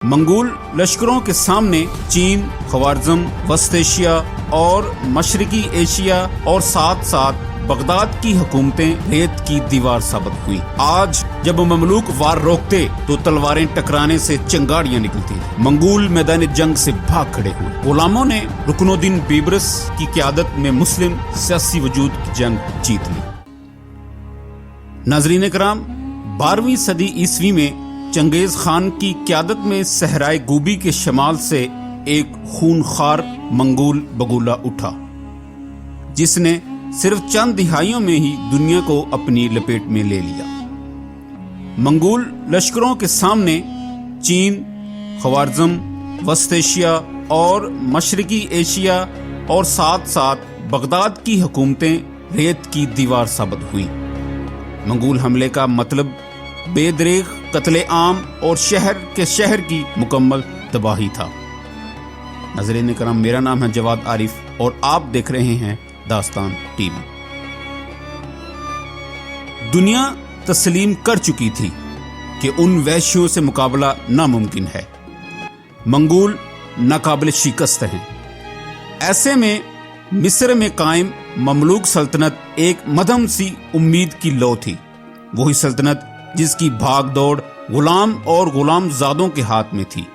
Mongol लश्करों के सामने चीन, ख्वारिज़्म, वस्त एशिया और मशरकी एशिया और साथ साथ बगदाद की हुकूमतें रेत की दीवार साबित हुई। आज जब ममलूक वार रोकते तो तलवारें टकराने से चिंगारियां निकलती थी। मंगोल मैदान जंग से भाग खड़े हुए। गुलामों ने रुकनुद्दीन बीबरस की क़यादत में मुस्लिम सियासी वजूद की जंग जीत ली। नाज़रीन कराम, 12वीं सदी ईस्वी में चंगेज खान की क़यादत में सहराए गोबी के शमाल से एक खूनखार मंगोल बगुला उठा, जिसने सिर्फ चंद दिहाइयों में ही दुनिया को अपनी लपेट में ले लिया। मंगोल लश्करों के सामने चीन, ख्वारिज़्म, वस्त एशिया और मशरकी एशिया और साथ साथ बगदाद की हुकूमतें रेत की दीवार साबित हुई। मंगोल हमले का मतलब बेदरेग कत्ले आम और शहर की मुकम्मल तबाही था। नाज़रीन करम, मेरा नाम है जवाद आरिफ और आप देख रहे हैं दास्तान टीवी। दुनिया तस्लीम कर चुकी थी कि उन वैश्यों से मुकाबला नामुमकिन है। मंगोल नाकाबिल शिकस्त हैं। ऐसे में मिस्र में कायम ममलूक सल्तनत एक मध्यम सी उम्मीद की लौ थी, वही सल्तनत जिसकी भाग दौड़ गुलाम और गुलामजादों के हाथ में थी।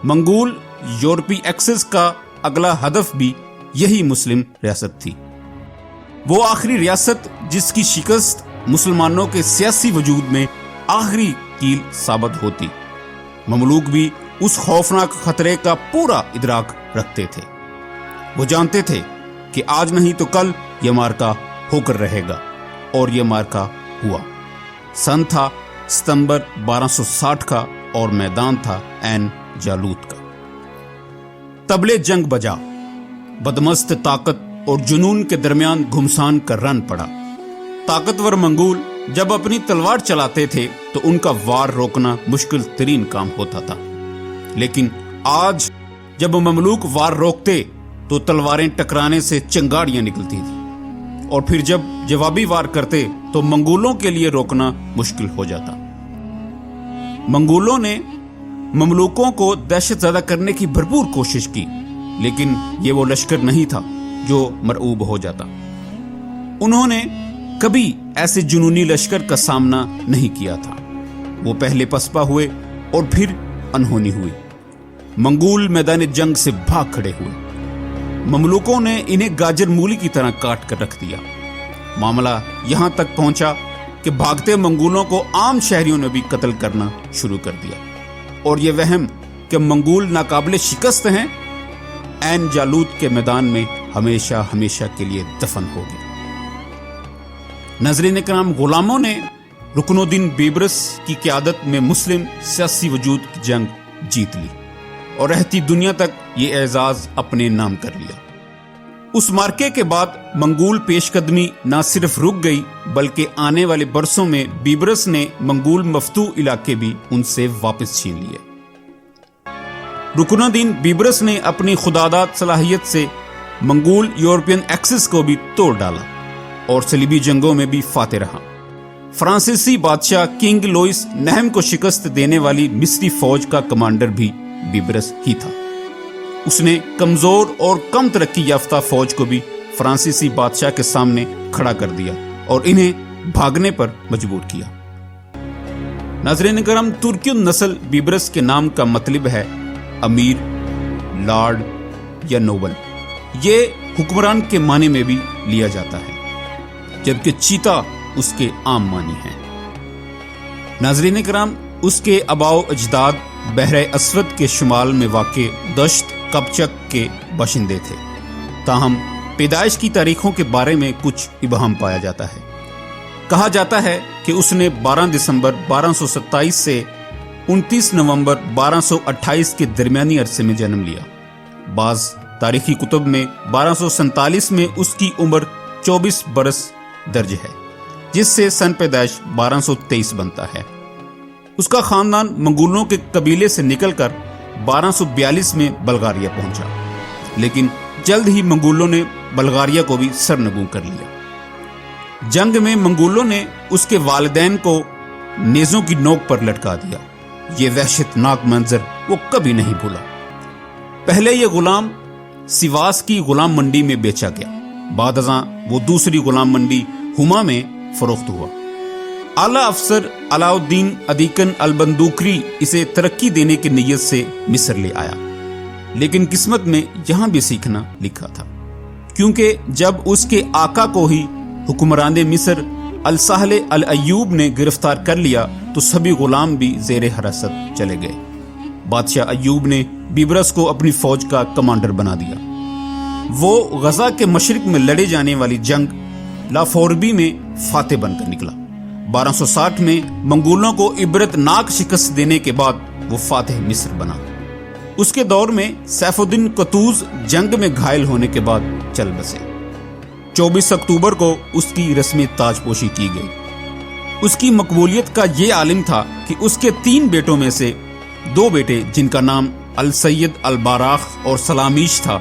मंगोल यूरोपीय एक्सेस का अगला हदफ भी यही मुस्लिम रियासत थी। वो आखिरी रियासत जिसकी शिकस्त मुसलमानों के सियासी वजूद में आखिरी कील साबित होती। ममलूक भी उस खौफनाक खतरे का पूरा इदराक रखते थे। वो जानते थे कि आज नहीं तो कल ये मार्का होकर रहेगा, और ये मार्का हुआ। सन था सितंबर 1260 का और मैदान था ऐन जालूत का। तबले जंग बजा। बदमस्त ताकत और जुनून के दरमियान घुमसान का रन पड़ा। ताकतवर मंगोल जब अपनी तलवार चलाते थे तो उनका वार रोकना मुश्किल तरीन काम होता था, लेकिन आज जब ममलूक वार रोकते तो तलवारें टकराने से चिंगारियां निकलती थी, और फिर जब जवाबी वार करते तो मंगोलों के लिए रोकना मुश्किल हो जाता। मंगोलों ने ममलूकों को दहशत ज़दा करने की भरपूर कोशिश की, लेकिन ये वो लश्कर नहीं था जो मरऊब हो जाता। उन्होंने कभी ऐसे जुनूनी लश्कर का सामना नहीं किया था। वो पहले पसपा हुए और फिर अनहोनी हुई। मंगोल मैदान जंग से भाग खड़े हुए। ममलूकों ने इन्हें गाजर मूली की तरह काट कर रख दिया। मामला यहां तक पहुंचा कि भागते मंगोलों को आम शहरियों ने भी कत्ल करना शुरू कर दिया, और ये वहम कि मंगोल नाकाबिल शिकस्त हैं ऐन जालूत के मैदान में हमेशा हमेशा के लिए दफन हो गया। नाज़रीन कराम, गुलामों ने रुकनुद्दीन बीबरस की क़यादत में मुस्लिम सियासी वजूद की जंग जीत ली और रहती दुनिया तक ये एजाज अपने नाम कर लिया। उस मार्के के बाद मंगोल पेशकदमी न सिर्फ रुक गई, बल्कि आने वाले बरसों में बीबरस ने मंगोल मफ्तू इलाके भी उनसे वापस छीन लिए। रुकनुद्दीन बीबरस ने अपनी खुदादाद सलाहियत से मंगोल यूरोपियन एक्सेस को भी तोड़ डाला और सलीबी जंगों में भी फाते रहा। फ्रांसीसी बादशाह किंग लुइस नहम को शिकस्त देने वाली मिस्री फौज का कमांडर भी बीबरस ही था। उसने कमजोर और कम तरक्की याफ्ता फौज को भी फ्रांसीसी बादशाह के सामने खड़ा कर दिया और इन्हें भागने पर मजबूर किया। नाज़रीन करम, तुर्की नस्ल बीबरस के नाम का मतलब है अमीर, लॉर्ड या नोबल। ये हुक्मरान के माने में भी लिया जाता है, जबकि चीता उसके आम मानी है। नाज़रीन करम, उसके आबाओ अजदाद बहरे अस्वद के शुमाल में वाक़े दश्त कपचक के बाशिंदे थे। ताहम पैदाइश की तारीखों के बारे में कुछ इबहम पाया जाता है। कहा जाता है कि उसने 12 दिसंबर 1227 से 29 नवंबर 1228 के दरमियानी अरसे में जन्म लिया। बाज़ तारीखी कुतुब में 1247 में उसकी उम्र 24 बरस दर्ज है, जिससे सन पैदाइश 1223 बनता है। उसका खानदान मंगोलों के कबीले से निकलकर 1242 में बल्गारिया पहुंचा, लेकिन जल्द ही मंगोलों ने बल्गारिया को भी सरनगू कर लिया। जंग में मंगोलों ने उसके वालिदैन को नेज़ों की नोक पर लटका दिया یہ وحشتناک منظر وہ کبھی نہیں بھولا۔ پہلے یہ غلام سواس کی غلام منڈی میں بیچا گیا، بعد ازاں وہ دوسری غلام منڈی ہما میں فروخت ہوا۔ اعلیٰ افسر علاء الدین ادیکن البندوقری اسے ترقی دینے کی نیت سے مصر لے آیا، لیکن قسمت میں یہاں بھی سیکھنا لکھا تھا، کیونکہ جب اس کے آقا کو ہی حکمران مصر السہل الایوب نے گرفتار کر لیا تو سبھی غلام بھی زیر حراست چلے گئے۔ بادشاہ ایوب نے بیبرس کو اپنی فوج کا کمانڈر بنا دیا۔ وہ غزہ کے مشرق میں لڑے جانے والی جنگ لافوربی میں فاتح بن کر نکلا۔ 1260 میں منگولوں کو عبرت ناک شکست دینے کے بعد وہ فاتح مصر بنا۔ اس کے دور میں سیف الدین قطوز جنگ میں گھائل ہونے کے بعد چل بسے۔ 24 اکتوبر کو اس کی رسمی تاج پوشی کی گئی۔ اس کی مقبولیت کا یہ عالم تھا کہ اس کے 3 بیٹوں میں سے 2 بیٹے جن کا نام السید الباراخ اور سلامیش تھا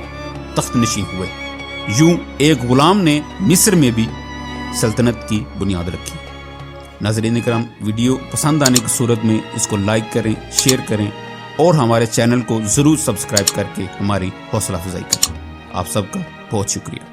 تخت نشین ہوئے۔ یوں ایک غلام نے مصر میں بھی سلطنت کی بنیاد رکھی۔ ناظرین کرام، ویڈیو پسند آنے کی صورت میں اس کو لائک کریں، شیئر کریں اور ہمارے چینل کو ضرور سبسکرائب کر کے ہماری حوصلہ افزائی کریں۔ آپ سب کا بہت شکریہ۔